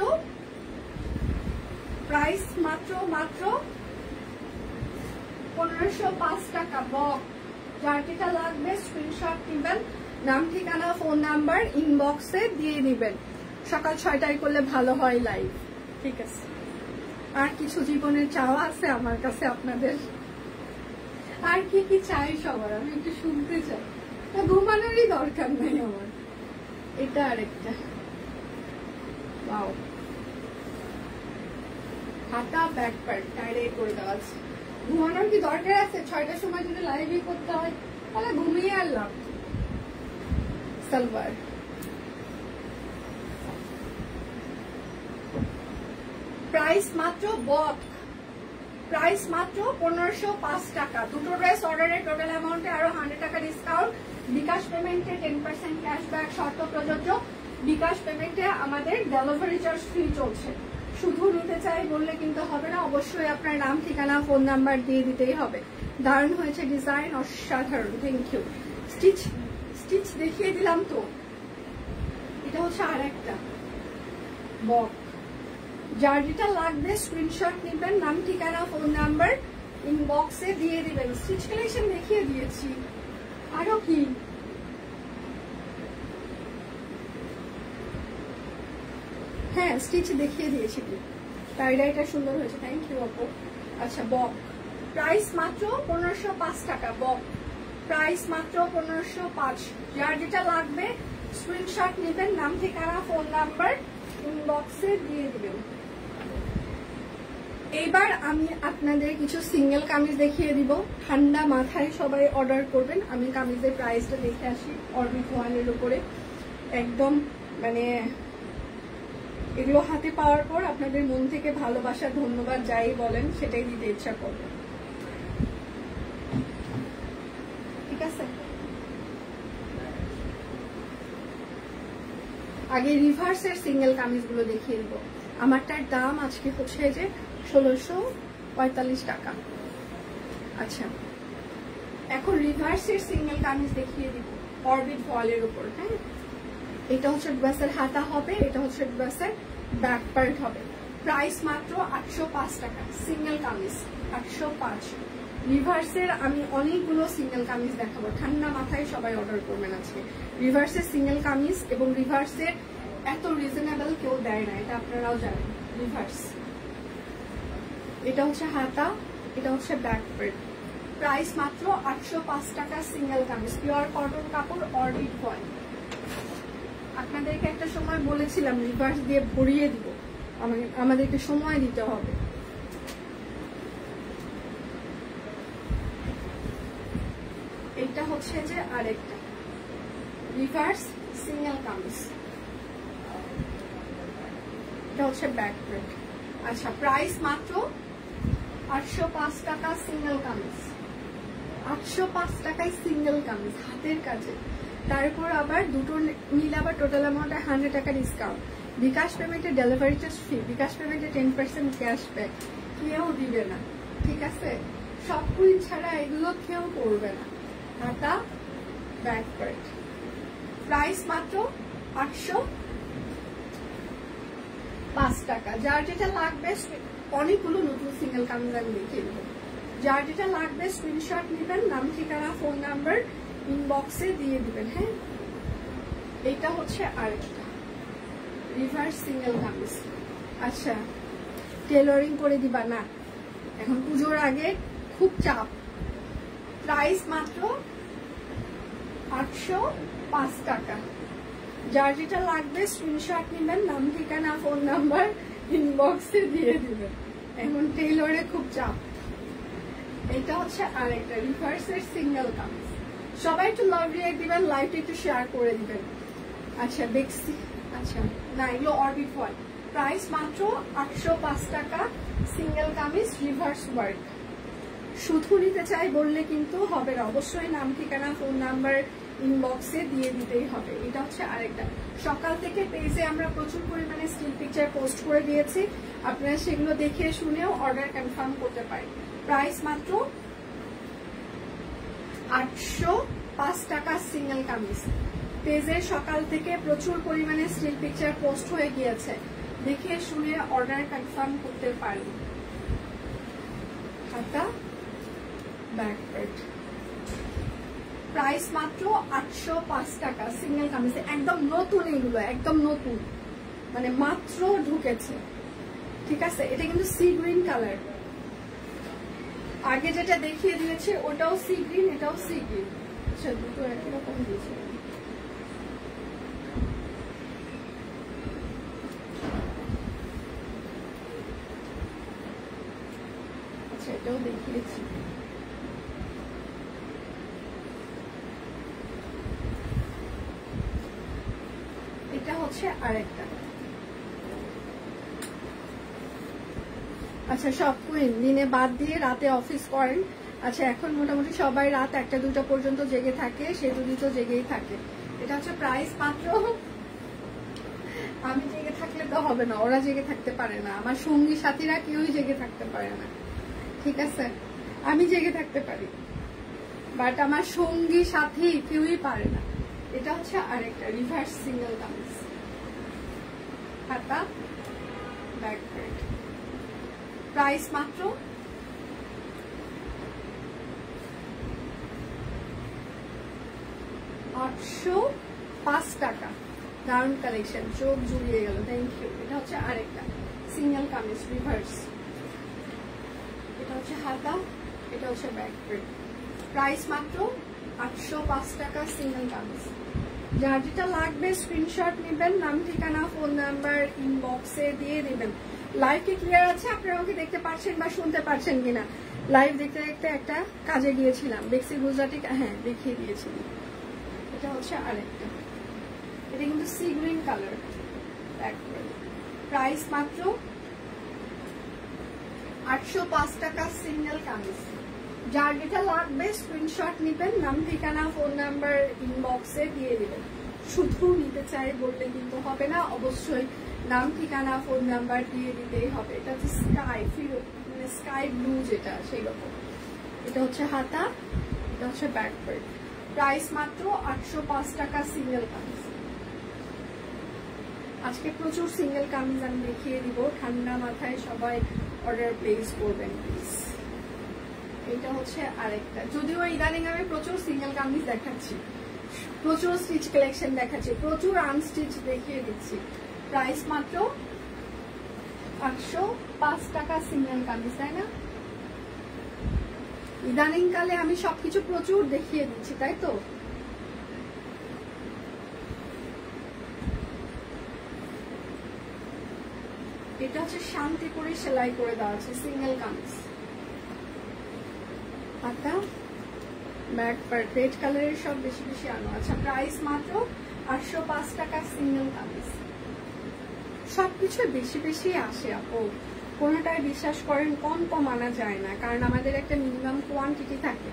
1505 টাকা বক। যার যেটা লাগবে স্ক্রিনশট নিবেন, নাম ঠিকানা ফোন নাম্বার ইনবক্সে দিয়ে দিবেন। সকাল 6টায় করলে ভালো হয় লাইভ, ঠিক আছে। আর কিছু জীবনের চাওয়া আছে আমার কাছে আপনাদের? আর কি কি চাই সবার, আমি একটু শুনতে চাই। ঘুমানোরই দরকার নেই আমার। এটা আরেকটা ওয়াও, হাতা ব্যাক পার্ট টাই করে দেওয়া আছে। ঘুমানোর কি দরকার আছে? 6টার সময় যদি লাইভই করতে হয় তাহলে ঘুমিয়ে আনলাম। সালোয়ার প্রাইস মাত্র বক, প্রাইস মাত্র 1505 টাকা। দুটো ড্রেস অর্ডারের টোটাল অ্যামাউন্টে আরো 100 টাকা ডিসকাউন্ট। বিকাশ পেমেন্টে 10% ক্যাশব্যাক শর্ত প্রযোজ্য। বিকাশ পেমেন্টে আমাদের ডেলিভারি চার্জ ফ্রি চলছে। শুধু নিতে চাই বললে কিন্তু হবে না, অবশ্যই আপনার নাম ঠিকানা ফোন নাম্বার দিয়ে দিতেই হবে। দারুণ হয়েছে ডিজাইন, অসাধারণ, থ্যাংক ইউ। স্টিচ দেখিয়ে দিলাম তো। এটা হচ্ছে আর একটা বক। যার যেটা লাগবে স্ক্রিনশট নিবেন, নাম ঠিকানা ফোন নাম্বার ইনবক্সে দিয়ে দিবেন। স্টিচ কালেকশন দেখিয়ে দিয়েছি, আরো কি হ্যাঁ স্টিচ দেখিয়ে দিয়েছি। টাইডাইটা সুন্দর হয়েছে, থ্যাংক ইউ আপু। আচ্ছা বক প্রাইস মাত্র 1505 টাকা বক, প্রাইস মাত্র 1505। যার যেটা লাগবে স্ক্রিনশট নেবেন, নাম ঠিকানা ফোন নাম্বার ইনবক্সে দিয়ে দিবেন। এইবার আমি আপনাদের কিছু সিঙ্গেল কামিজ দেখিয়ে দিব। ঠান্ডা মাথায় সবাই অর্ডার করবেন। আমি কামিজের প্রাইসটা দেখে আসি অরবিট ওয়ানের উপরে। একদম মানে এগুলো হাতে পাওয়ার পর আপনাদের মন থেকে ভালোবাসা, ধন্যবাদ যাই বলেন সেটাই দিতে ইচ্ছা করবে, ঠিক আছে। আগে রিভার্সের সিঙ্গেল কামিজগুলো দেখিয়ে দেবো। আমারটার দাম আজকে হচ্ছে যে 1645 টাকা। আচ্ছা, এখন রিভার্সের সিঙ্গেল কামিজ দেখিয়ে দিব অরবিট ফয়েলের উপর। হ্যাঁ, এটা হচ্ছে ড্রেসের হাতা হবে, এটা হচ্ছে ড্রেসের ব্যাক পার্ট হবে। প্রাইস মাত্র 805 টাকা সিঙ্গেল কামিজ, 805। রিভার্সের আমি অনেকগুলো সিঙ্গেল কামিজ দেখাবো, ঠান্ডা মাথায় সবাই অর্ডার করবেন আজকে। রিভার্সের সিঙ্গেল কামিজ এবং রিভার্সের এত রিজনেবল কেউ দেয় না, এটা আপনারাও জানেন। রিভার্স, এটা হচ্ছে হাতা, এটা হচ্ছে ব্যাক পার্ট। প্রাইস মাত্র 805 টাকা সিঙ্গেল কামিজ, পিওর কটন কাপড়, অরবিট ফয়েল। আপনাদেরকে একটা সময় বলেছিলাম রিভার্স দিয়ে ভরিয়ে দিব, আমাদেরকে সময় দিতে হবে। এটা হচ্ছে যে আরেকটা রিভার্স সিঙ্গেল কামিজ, এটা হচ্ছে ব্যাক পার্ট। আচ্ছা, প্রাইস মাত্র 805 টাকা সিঙ্গেল কামিজ, 805 টাকায় সিঙ্গেল কামিজ হাতের কাছে। তারপর আবার দুটো মিলে আবার টোটাল অ্যামাউন্টে 100 টাকা ডিসকাউন্ট। বিকাশ পেমেন্টে ডেলিভারি চার্জ ফ্রি, বিকাশ পেমেন্টে 10% ক্যাশব্যাক, কেউ দিবে না। ঠিক আছে, সব কুইন ছাড়া এগুলো কেউ করবে না। হাতা ব্যাক পার্ট, প্রাইস মাত্র 805 টাকা। যার যেটা লাগবে, অনেকগুলো নতুন সিঙ্গেল কামিজ আমি দেখিয়ে দেবো। যার যেটা লাগবে স্ক্রিনশট নেবেন, নাম ঠিকানা ফোন নাম্বার ইনবক্সে দিয়ে দিবেন। হ্যাঁ, এটা হচ্ছে আরেকটা রিভার্স সিঙ্গেল কামিজ। আচ্ছা, টেলরিং করে দিবা না, এখন পুজোর আগে খুব চাপ। প্রাইস মাত্র 805 টাকা। যার যেটা লাগবে স্ক্রিনশট নেবেন, নাম ঠিকানা ফোন নাম্বার ইনবক্সে দিয়ে দিবেন, এখন টেলরে খুব চাপ। এটা হচ্ছে আরেকটা রিভার্সের সিঙ্গেল কামিজ। সবাই একটু লাভ রিঅ্যাক্ট দিবেন, লাইভটা একটু শেয়ার করে দিবেন। আচ্ছা, দেখছি। আচ্ছা, না, এগুলো অরবিট ফয়েল। প্রাইস মাত্র 805 টাকা সিঙ্গেল কামিজ, রিভার্স ওয়ার্ক। শুধু নিতে চাই বললে কিন্তু হবে না, অবশ্যই নাম ঠিকানা ফোন নাম্বার ইনবক্সে দিয়ে দিতেই হবে। এটা হচ্ছে আরেকটা। সকাল থেকে পেজে আমরা প্রচুর পরিমাণে স্টিল পিকচার পোস্ট করে দিয়েছি, আপনারা সেগুলো দেখে শুনেও অর্ডার কনফার্ম করতে পারেন। প্রাইস মাত্র 805 টাকা সিঙ্গেল কামিজ। পেজে সকাল থেকে প্রচুর পরিমাণে স্টিল পিকচার পোস্ট হয়ে গিয়েছে, দেখে শুনে অর্ডার কনফার্ম করতে পারেন। হাতা ব্যাক পার্ট, প্রাইস মাত্র 805 টাকা সিঙ্গেল কামিজ। একদম নতুন, এগুলো একদম নতুন, মানে মাত্র ঢুকেছে। ঠিক আছে, এটা কিন্তু সি গ্রিন কালার। আগে যেটা দেখিয়ে দিয়েছে ওটাও সি গ্রিন, এটাও সি গ্রিন। আচ্ছা, দুটো একই রকম দিয়েছে। আচ্ছা, এটাও দেখিয়েছি। এটা হচ্ছে আরেকটা। আচ্ছা, সব কুইন দিনে বাদ দিয়ে রাতে অফিস করেন। আচ্ছা, এখন মোটামুটি সবাই রাত 1টা-2টা পর্যন্ত জেগে থাকে, সে যদি তো জেগেই থাকে। এটা হচ্ছে প্রাইস মাত্র, আমি জেগে থাকলে তো হবে না, ওরা জেগে থাকতে পারে না, আমার সঙ্গী সাথীরা কেউই জেগে থাকতে পারে না। ঠিক আছে, আমি জেগে থাকতে পারি, বাট আমার সঙ্গী সাথী কেউই পারে না। এটা হচ্ছে আরেকটা রিভার্স সিঙ্গেল কামিজ, হাতা ব্যাক পার্ট। প্রাইস মাত্র 805 টাকা। দারুণ কালেকশন, চোখ জুড়িয়ে গেল, থ্যাংক ইউ। এটা হচ্ছে আরেকটা সিঙ্গেল কামিজ রিভার্স। এটা হচ্ছে হাতা, এটা হচ্ছে ব্যাক পার্ট। প্রাইস মাত্র 805 টাকা সিঙ্গেল কামিজ। যার যেটা লাগবে স্ক্রিনশট নেবেন, নাম ঠিকানা ফোন নাম্বার ইনবক্সে দিয়ে দেবেন। লাইভ কি ক্লিয়ার আছে? আপনারা আমাকে দেখতে পাচ্ছেন বা শুনতে পাচ্ছেন কিনা? লাইভ দেখতে দেখতে একটা কাজে গিয়েছিলাম, দেখছি গুজরাটি, হ্যাঁ দেখিয়ে দিয়েছিলাম। এটা হচ্ছে আরেকটা, এটা কিন্তু সি গ্রিন কালার। প্রাইস মাত্র 805 টাকা সিঙ্গেল কামিজ। যার যেটা লাগবে স্ক্রিনশট নেবেন, নাম ঠিকানা ফোন নাম্বার ইনবক্সে দিয়ে দিবেন। শুধু নিতে চাই বললে কিন্তু হবে না, অবশ্যই নাম ঠিকানা ফোন নাম্বার দিয়ে দিতেই হবে। এটা হচ্ছে স্কাই মানে স্কাই ব্লু যেটা সেই রকম। এটা হচ্ছে হাতা, এটা হচ্ছে ব্যাক পার্ট। প্রাইস মাত্র 805 টাকা সিঙ্গেল কামিজ। আজকে প্রচুর সিঙ্গেল কামিজ আমি দেখিয়ে দিব, ঠান্ডা মাথায় সবাই অর্ডার প্লেস করবেন প্লিজ। এটা হচ্ছে আরেকটা, যদিও ইদানিং আমি প্রচুর সিঙ্গেল কামিজ দেখাচ্ছি, প্রচুর স্টিচ কালেকশন দেখাচ্ছি, প্রচুর আনস্টিচ দেখিয়ে দিচ্ছি। প্রাইস মাত্র 805 টাকা সিঙ্গেল কামিজ, তাই না? ইদানিং কালে আমি সবকিছু প্রচুর দেখিয়ে দিচ্ছি, তাই তো? এটা হচ্ছে শান্তি করে সেলাই করে দেওয়া আছে সিঙ্গেল কামিজ। হাতা, ব্যাক পার্ট রেড কালারের সব বেশি বেশি আনো। আচ্ছা, প্রাইস মাত্র 805 টাকা সিঙ্গেল কামিজ। সবকিছু বেশি বেশি আসে আপু, কোনোটাই বিশ্বাস করেন কম কম আনা যায় না, কারণ আমাদের একটা মিনিমাম কোয়ান্টিটি থাকে।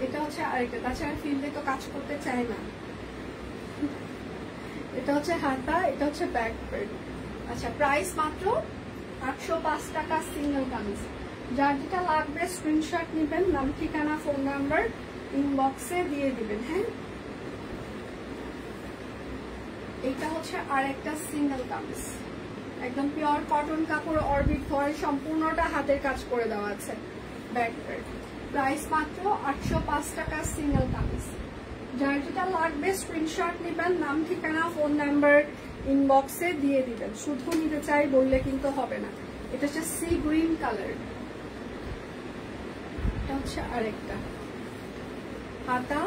এটা হচ্ছে আরেকটা, তাছাড়া ফিল্ডে তো কাজ করতে চায় না। এটা হচ্ছে হাতা, এটা হচ্ছে ব্যাক পার্ট। আচ্ছা, প্রাইস মাত্র 805 টাকা সিঙ্গেল কামিজ। যার যেটা লাগবে স্ক্রিনশট নেবেন, নাম ঠিকানা ফোন নাম্বার ইনবক্সে দিয়ে দিবেন। হ্যাঁ, এটা হচ্ছে আর একটা সিঙ্গেল কামিজ, একদম পিওর কটন কাপড়, অরবিট ফয়েল, সম্পূর্ণটা হাতের কাজ করে দেওয়া আছে। Back part. প্রাইস মাত্র 805 টাকা সিঙ্গেল কামিজ। যার যেটা লাগবে স্ক্রিনশট নেবেন, নাম ঠিকানা ফোন নাম্বার ইনবক্সে দিয়ে দিবেন। শুধু নিতে চাই বললে কিন্তু হবে না। এটা হচ্ছে সি গ্রিন কালার। এটা হচ্ছে আরেকটা, হাতা,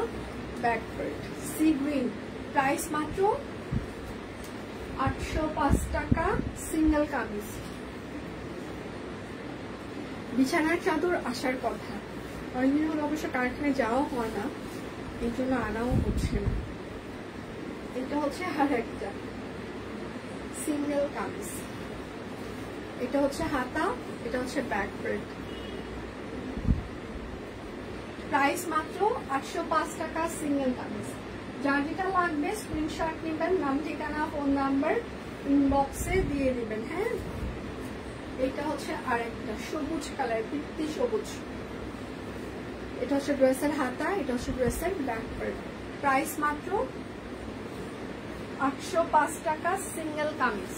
back part, sea green. Price মাত্র 805 টাকা সিঙ্গেল কামিজ। বিছানার চাদর আসার কথা, অনেকদিন হলো অবশ্য কারখানায় যাওয়া হয় না, এই জন্য আনাও হচ্ছে না। এটা হচ্ছে আর একটা সিঙ্গেল কামিজ। এটা হচ্ছে হাতা, এটা হচ্ছে ব্যাক পার্ট। প্রাইস মাত্র 805 টাকা সিঙ্গেল কামিজ। যার যেটা লাগবে স্ক্রিনশট নেবেন, নাম ঠিকানা ফোন নাম্বার ইনবক্সে দিয়ে দিবেন। হ্যাঁ, এটা হচ্ছে আরেকটা সবুজ কালার, পিত্তি সবুজ। এটা হচ্ছে ড্রেসের হাতা, এটা হচ্ছে ড্রেসের ব্যাক পার্ট। প্রাইস মাত্র 805 টাকা সিঙ্গেল কামিজ।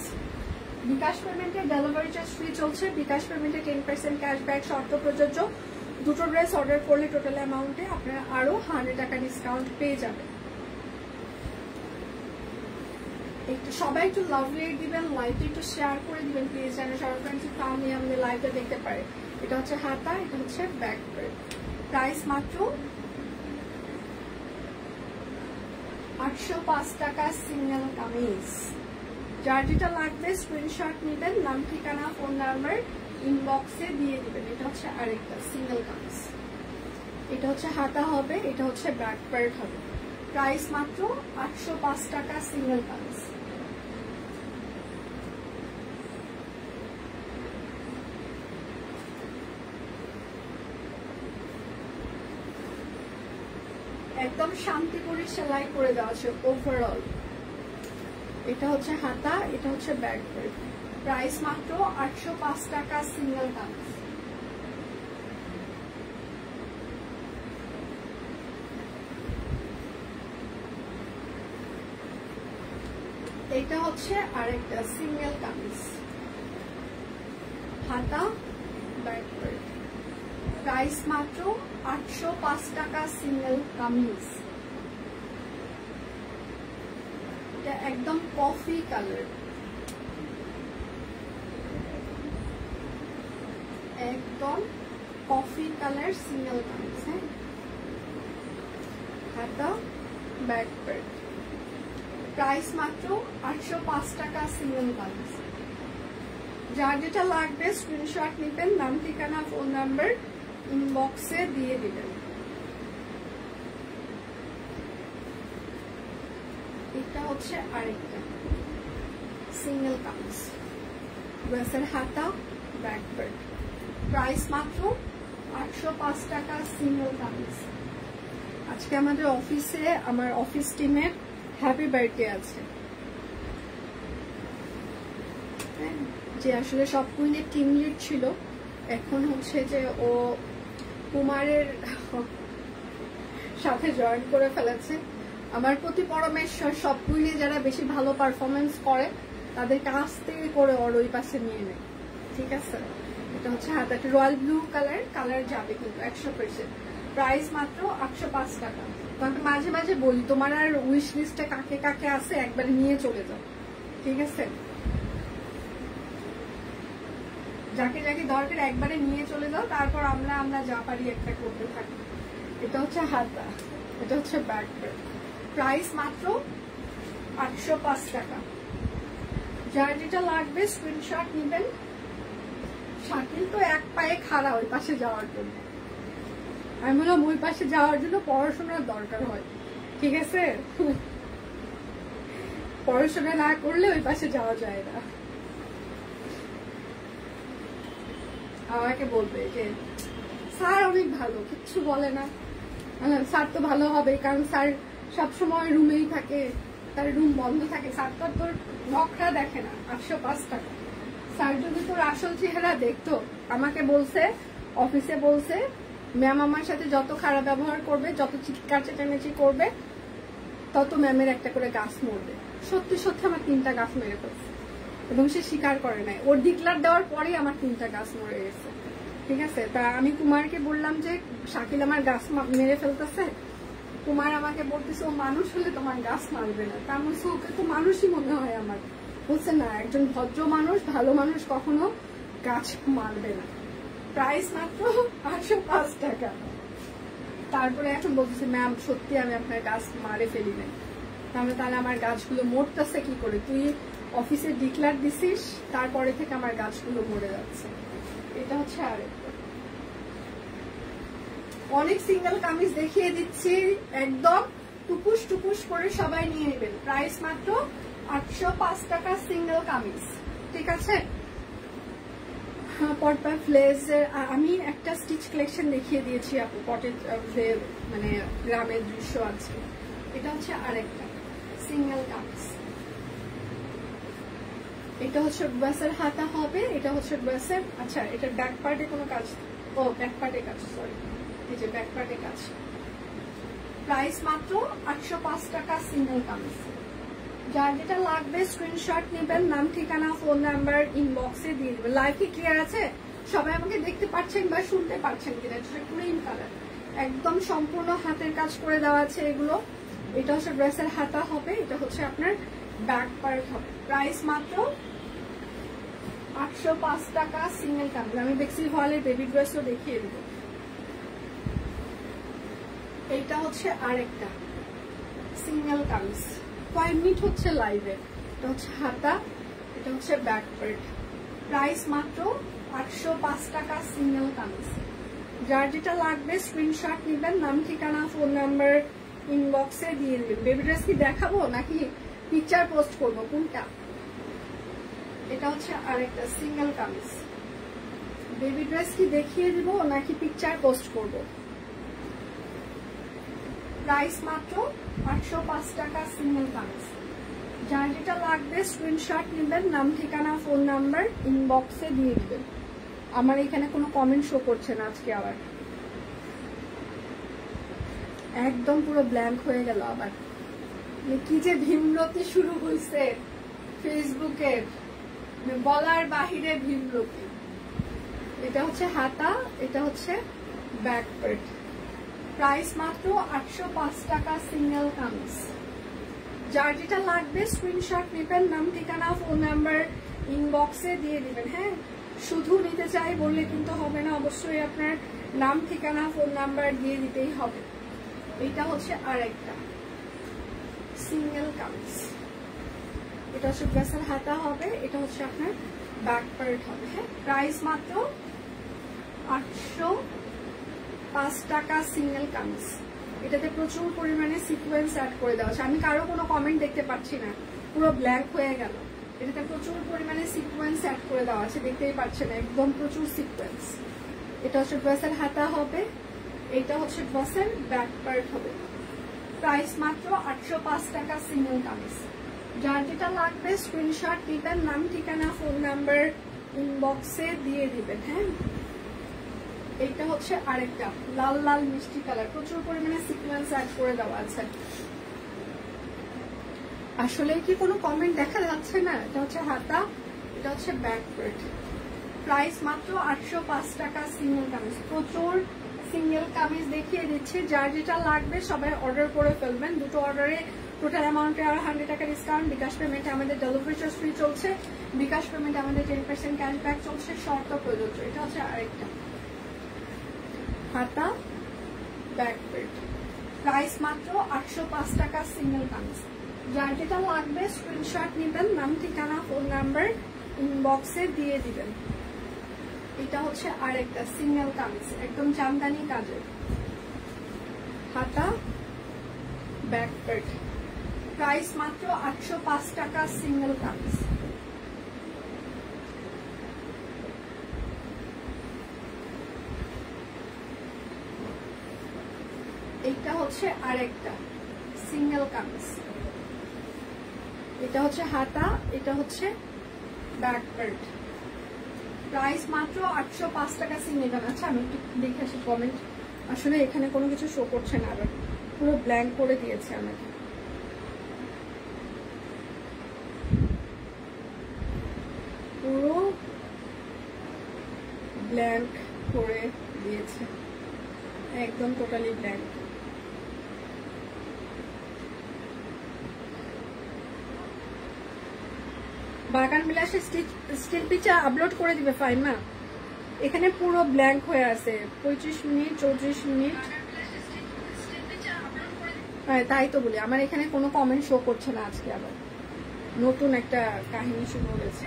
বিকাশ পেমেন্টে ডেলিভারি চার্জ ফ্রি চলছে। বিকাশ পেমেন্টে 10% ক্যাশব্যাক শর্ত প্রযোজ্য। দুটো ড্রেস অর্ডার করলে টোটাল অ্যামাউন্টে আপনারা আরো 100 টাকা ডিসকাউন্ট পেয়ে যাবেন। একটু সবাই একটু লাভ রেট দিবেন, লাইভটা একটু শেয়ার করে দিবেন প্লিজ, যেন সবার ফ্রেন্ডস ফ্যামিলি আমাদের লাইভটা দেখতে পারে। এটা হচ্ছে হাতা, এটা হচ্ছে ব্যাক পার্ট। প্রাইস মাত্র 805 টাকা সিঙ্গেল কামিজ। যার যেটা লাগবে স্ক্রিনশট নেবেন, নাম ঠিকানা ফোন নাম্বার ইনবক্সে দিয়ে দিবেন। এটা হচ্ছে আরেকটা সিঙ্গেল কামিজ। এটা হচ্ছে হাতা হবে, এটা হচ্ছে ব্যাক পার্ট হবে। প্রাইস মাত্র 805 টাকা সিঙ্গেল কামিজ। একদম শান্তি করে সেলাই করে দেওয়া আছে ওভারঅল। এটা হচ্ছে হাতা, এটা হচ্ছে ব্যাক পার্ট। প্রাইস মাত্র 805 টাকা সিঙ্গেল কামিজ। এটা হচ্ছে আরেকটা সিঙ্গেল কামিজ, হাতা, ব্যাক পার্ট। প্রাইস মাত্র 805 টাকা সিঙ্গেল কামিজ। এটা একদম কফি কালার, একদম কফি কালার সিঙ্গেল কামিজ। হ্যাঁ, হাতা, ব্যাক পার্ট। প্রাইস মাত্র 805 টাকা সিঙ্গেল কামিজ। যার যেটা লাগবে স্ক্রিনশট নেবেন, নাম ঠিকানা ফোন নাম্বার ইনবক্সে দিয়ে দিবেন। এটা হচ্ছে আরেকটা সিঙ্গেল কামিজ, ড্রেসের হাতা, ব্যাক পার্ট। প্রাইস মাত্র 805 টাকা সিঙ্গেল কামিজ। আজকে আমাদের অফিসে আমার অফিস টিমের হ্যাপি বার্থডে আছে, যে আসলে সব কুইনের টিম লিড ছিল, এখন হচ্ছে যে ও কুমারের সাথে জয়েন করে ফেলেছে। আমার প্রতি পরমেশ্বর সব কুইনে যারা বেশি ভালো পারফরমেন্স করে তাদেরকে আস্তে করে ওর ওই পাশে নিয়ে নেয়, ঠিক আছে। এটা হচ্ছে হাতে একটা রয়্যাল ব্লু কালার যাবে কিন্তু 100%। প্রাইস মাত্র 805 টাকা। তোমাকে মাঝে মাঝে বলি তোমার আর উইশ লিস্টে কাকে কাকে আছে একবারে নিয়ে চলে যাও, ঠিক আছে। যাকে যাকে দরকার একবারে নিয়ে চলে যাও, তারপর আমরা যা পারি একটা করতে থাকি। এটা হচ্ছে হাতা, এটা হচ্ছে ব্যাক। প্রাইস মাত্র 805 টাকা। যার যেটা লাগবে স্ক্রিনশট নেবেন। শাকিল তো এক পায়ে খাড়া ওই পাশে যাওয়ার জন্য, আমি বললাম ওই পাশে যাওয়ার জন্য পড়াশোনার দরকার হয়, ঠিক আছে। পড়াশোনা না করলে ওই পাশে যাওয়া যায় না। আমাকে বলবে যে স্যার অনেক ভালো, কিচ্ছু বলে না। স্যার তো ভালো হবে, কারণ স্যার সবসময় রুমেই থাকে, তার রুম বন্ধ থাকে। স্যার তো তোর নখরা দেখে না। 805 টাকা। স্যার যদি তোর আসল চেহারা দেখতো, আমাকে বলছে, অফিসে বলছে ম্যাম আমার সাথে যত খারাপ ব্যবহার করবে, যত চিৎকার চেঁচামেচি করবে, তত ম্যামের একটা করে গাছ মরবে। সত্যি সত্যি আমার 3টা গাছ মেরে ফেলছে, এবং সে স্বীকার করে নাই। ওর ডিক্লার দেওয়ার পরেই আমার 3টা গাছ মরে গেছে, ঠিক আছে। তা আমি কুমারকে বললাম যে শাকিল আমার গাছ মেরে ফেলতেছে। কুমার আমাকে বলতেছে ও মানুষ হলে তোমার গাছ মারবে না। তার মধ্যে ওকে তো মানুষই মনে হয় আমার। বলছে না, একজন ভদ্র মানুষ, ভালো মানুষ কখনো গাছ মারবে না। প্রাইস মাত্র 805 টাকা। তারপরে এখন বলতেছে ম্যাম সত্যি আমি আপনার গাছ মারে ফেলি নাই। তাহলে আমার গাছগুলো মরতেছে কি করে? তুই অফিসে ডিক্লার দিছিস, তারপরে থেকে আমার গাছগুলো মরে যাচ্ছে। এটা হচ্ছে আরেকটা। অনেক সিঙ্গেল কামিজ দেখিয়ে দিচ্ছি, একদম টুকুস টুকুস করে সবাই নিয়ে নেবেন। প্রাইস মাত্র 805 টাকা সিঙ্গেল কামিজ, ঠিক আছে। পটপা ফ্লেজের আমি একটা স্টিচ কালেকশন দেখিয়ে দিয়েছি আপু, পটের মানে গ্রামের দৃশ্য আছে। এটা হচ্ছে আরেকটা সিঙ্গেল কামিজ। এটা হচ্ছে ড্রেসের হাতা হবে, এটা হচ্ছে ড্রেসের, আচ্ছা এটা ব্যাক পার্টে কোনো কাজ, ও ব্যাক পার্টে কাজ, সরি, এই যে ব্যাক পার্টে কাজ। প্রাইস মাত্র 805 টাকা সিঙ্গেল কামিজ। যার যেটা লাগবে স্ক্রিনশট নেবেন, নাম ঠিকানা ফোন নাম্বার ইনবক্সে দিয়ে দেবেন। লাইভ কি ক্লিয়ার আছে? সবাই আমাকে দেখতে পাচ্ছেন বা শুনতে পাচ্ছেন কিনা? এটা ক্রিম কালার, একদম সম্পূর্ণ হাতের কাজ করে দেওয়া আছে এগুলো। এটা হচ্ছে ড্রেসের হাতা হবে, এটা হচ্ছে আপনার ব্যাক পার্ট হবে। প্রাইস মাত্র 805 টাকা সিঙ্গেল কামিজ। আমি বেক্সি হলের বেবি ড্রেসও দেখিয়ে দেব। এইটা হচ্ছে আরেকটা সিঙ্গেল কামিজ। 5 মিনিট হচ্ছে লাইভে। এটা হচ্ছে হাতা, এটা হচ্ছে ব্যাক পার্ট। প্রাইস মাত্র 805 টাকা সিঙ্গেল কামিজ। যার যেটা লাগবে স্ক্রিনশট নেবেন, নাম ঠিকানা ফোন নাম্বার ইনবক্সে দিয়ে দেবেন। বেবি ড্রেস কি দেখাবো নাকি পিকচার পোস্ট করবো, কোনটা? এটা হচ্ছে আরেকটা সিঙ্গেল কামিজ। বেবি ড্রেস কি দেখিয়ে দিব নাকি পিকচার পোস্ট করব? প্রাইস মাত্র 805 টাকা সিঙ্গেল কামিজ। যার যেটা লাগবে স্ক্রিনশট নেবেন, নাম ঠিকানা ফোন নাম্বার ইনবক্সে দিয়ে দিবেন। আমার এখানে কোনো কমেন্ট শো করছে না আজকে, আবার একদম পুরো ব্ল্যাঙ্ক হয়ে গেল। আবার কি যে ভীমরতি শুরু হয়েছে ফেসবুকে, বলার বাহিরে ভীমরতি। এটা হচ্ছে হাতা, এটা হচ্ছে ব্যাক পার্ট। প্রাইস মাত্র 805 টাকা সিঙ্গেল কামিজ। যার যেটা লাগবে স্ক্রিনশট নেবেন, নাম ঠিকানা ফোন নাম্বার ইনবক্সে দিয়ে দিবেন। হ্যাঁ, শুধু নিতে চাই বললে কিন্তু হবে না, অবশ্যই আপনার নাম ঠিকানা ফোন নাম্বার দিয়ে দিতেই হবে। এটা হচ্ছে আরেকটা সিঙ্গেল কামিজ। এটা হচ্ছে ড্রেসের হাতা হবে, এটা হচ্ছে আপনার ব্যাক পার্ট হবে। হ্যাঁ, প্রাইস মাত্র 805 টাকা সিঙ্গেল কামিজ। এটাতে প্রচুর পরিমাণে সিকোয়েন্স অ্যাড করে দেওয়া আছে। আমি কারো কোনো কমেন্ট দেখতে পাচ্ছি না, পুরো ব্ল্যাঙ্ক হয়ে গেল। এটাতে প্রচুর পরিমাণে সিকোয়েন্স অ্যাড করে দেওয়া আছে, দেখতেই পাচ্ছেন একদম প্রচুর সিকোয়েন্স। এটা হচ্ছে ড্রেসের হাতা হবে, এটা হচ্ছে ড্রেসের ব্যাক পার্ট হবে। প্রাইস মাত্র 805 টাকা সিঙ্গেল কামিজ। যার যেটা লাগবে স্ক্রিনশট দিবেন, নাম ঠিকানা ফোন নাম্বার ইনবক্সে দিয়ে দিবেন। হ্যাঁ, এটা হচ্ছে আরেকটা লাল লাল মিষ্টি কালার, প্রচুর পরিমাণে সিকোয়েন্স অ্যাড করে দেওয়া আছে। আসলে কি কোনো কমেন্ট দেখা যাচ্ছে না? এটা হচ্ছে হাতা, এটা হচ্ছে ব্যাক পার্ট। প্রাইস মাত্র 805 টাকা সিঙ্গেল কামিজ। প্রচুর সিঙ্গেল কামিজ দেখিয়ে দিচ্ছে, যার যেটা লাগবে সবাই অর্ডার করে ফেলবেন। দুটো অর্ডারে টোটাল অ্যামাউন্টে আর 100 টাকা ডিসকাউন্ট। বিকাশ পেমেন্টে আমাদের ডেলিভারি চার্জ ফ্রি চলছে, বিকাশ পেমেন্টে আমাদের 10% ক্যাশব্যাক চলছে, শর্ত প্রযোজ্য। এটা হচ্ছে আরেকটা হাতা, ব্যাক পার্ট। প্রাইস মাত্র 805 টাকা সিঙ্গেল কামিজ। যার যেটা লাগবে স্ক্রিনশট নেবেন, নাম ঠিকানা ফোন নাম্বার ইনবক্সে দিয়ে দিবেন। এটা হচ্ছে আরেকটা সিঙ্গেল কামিজ, একদম জামদানি কাজের, হাতা, ব্যাক পার্ট। প্রাইস মাত্র 805 টাকা সিঙ্গেল কামিজ। এটা হচ্ছে আরেকটা সিঙ্গেল কামিজ, এটা হচ্ছে হাতা, এটা হচ্ছে ব্যাক পার্ট। প্রাইস মাত্র 805 টাকা সিঙ্গেল কামিজ। আচ্ছা, আমি একটু দেখে আসি কমেন্ট। আসলে এখানে কোনো কিছু শো করছে না, আবার পুরো ব্ল্যাঙ্ক করে দিয়েছে আমাকে। পুরো ব্ল্যাঙ্ক করে দিয়েছে, একদম টোটালি ব্ল্যাঙ্ক। বাগান বিলাসে স্টিল পিকচার আপলোড করে দিবে ফাইমা। এখানে পুরো ব্ল্যাঙ্ক হয়ে আছে, 25 মিনিট 34 মিনিট। হ্যাঁ, তাই তো বলি, আমার এখানে কোনো কমেন্ট শো করছে না। আজকে আবার নতুন একটা কাহিনী শুরু হয়েছে,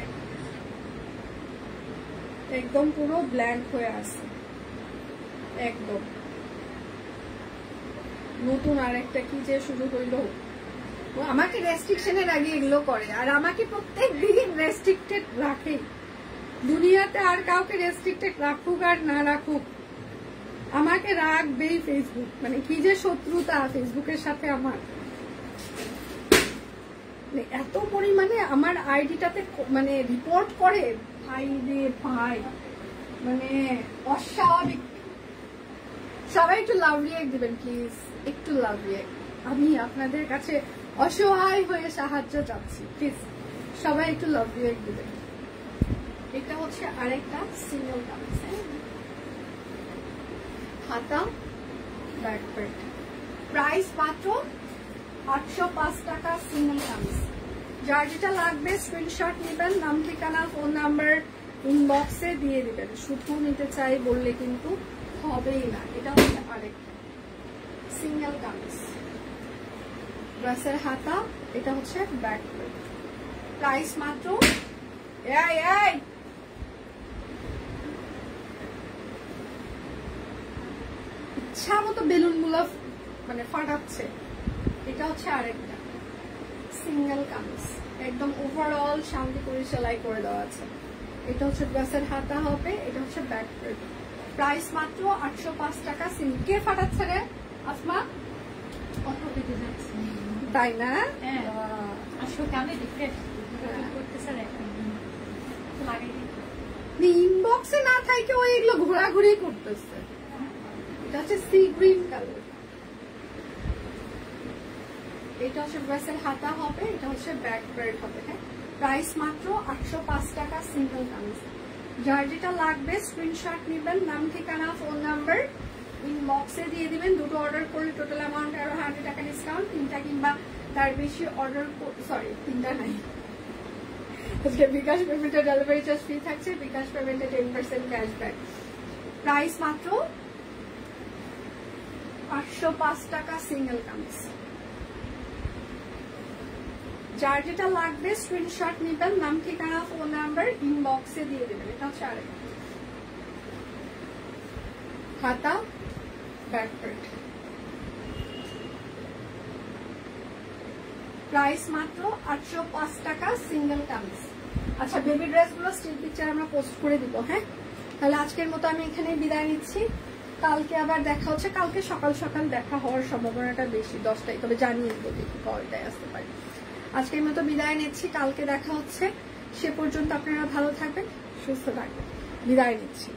একদম পুরো ব্ল্যাঙ্ক হয়ে আছে, একদম নতুন আর একটা কি যে শুরু হইলো। আমাকে রেস্ট্রিকশনের আগে এগুলো করে, আর আমাকে প্রত্যেক দিন রেস্ট্রিক্টেড রাখে। দুনিয়াতে আর কাউকে রেস্ট্রিক্টেড রাখুক আর না রাখুক, আমাকে রাখবেই ফেসবুক। মানে কি যে শত্রুতা ফেসবুকের সাথে আমার, এত পরিমাণে আমার আইডিটাতে মানে রিপোর্ট করে, ভাই রে ভাই, মানে অস্বাভাবিক। সবাই একটু লাভ রিয়েক্ট দিবেন প্লিজ, একটু লাভ রিয়েক্ট। আমি আপনাদের কাছে অসহায় হয়ে সাহায্য চাচ্ছি, প্লিজ সবাই একটু লাভ রিয়েক্ট দিবেন। এটা হচ্ছে আরেকটা সিঙ্গেল কামিজ, হাতা, ব্যাক পার্ট। প্রাইস মাত্র 805 টাকা সিঙ্গেল কামিজ। যার যেটা লাগবে স্ক্রিনশট নেবেন, নাম ঠিকানা ফোন নাম্বার ইনবক্সে দিয়ে দিবেন। শুধু নিতে চাই বললে কিন্তু হবেই না। এটা হচ্ছে আরেকটা সিঙ্গেল কামিজ, ড্রেসের হাতা, এটা হচ্ছে ব্যাক পার্ট। প্রাইস মাত্র ইচ্ছা মতো বেলুন গুলো মানে ফাটাচ্ছে। এটা হচ্ছে আরেকটা সিঙ্গেল কামিজ, একদম ওভারঅল শান্তি করে সেলাই করে দেওয়া আছে। এটা হচ্ছে ড্রেসের হাতা হবে, এটা হচ্ছে ব্যাক পার্ট। প্রাইস মাত্র 805 টাকা সিঙ্গেল। কে ফাটাচ্ছে রে আসমা? তাই না? ইনবক্সে না থাকে ওই এগুলো ঘোরাঘুরি করতেছে। এটা হচ্ছে সি গ্রিন কালার, এটা হচ্ছে ড্রেসের হাতা হবে, এটা হচ্ছে ব্যাক পার্ট হবে। হ্যাঁ, প্রাইস মাত্র 805 টাকা সিঙ্গেল কামিজ। যার যেটা লাগবে স্ক্রিনশট নেবেন, নাম ঠিকানা ফোন নাম্বার ইনবক্সে দিয়ে দিবেন। দুটো অর্ডার করলে টোটাল অ্যামাউন্ট আরো 100 টাকা ডিসকাউন্ট। তিনটা কিংবা তার বেশি অর্ডার, সরি তিনটা নাই, বিকাশ পেমেন্টে ডেলিভারি চার্জ ফ্রি থাকছে, বিকাশ পেমেন্টে 10% ক্যাশব্যাক। প্রাইস মাত্র 805 টাকা সিঙ্গেল কামিজ। যার যেটা লাগবে স্ক্রিনশট নেবেন, নাম ঠিকানা ফোন নাম্বার ইনবক্সে দিয়ে দেবেন। এটা হচ্ছে আরেকটা হাতা, ব্যাক পার্ট। প্রাইস মাত্র 805 টাকা সিঙ্গেল কামিজ। আচ্ছা, বেবি ড্রেস গুলো স্টিল পিকচার আমরা পোস্ট করে দিব। হ্যাঁ, তাহলে আজকের মতো আমি এখানে বিদায় নিচ্ছি। কালকে আবার দেখা হচ্ছে, কালকে সকাল সকাল দেখা হওয়ার সম্ভাবনাটা বেশি, 10টায়, তবে জানিয়ে দেবো দেখি কয়টায় আসতে পারি। আজকের মতো বিদায় নিচ্ছি, কালকে দেখা হচ্ছে। সে পর্যন্ত আপনারা ভালো থাকবেন, সুস্থ থাকবেন, বিদায় নিচ্ছি।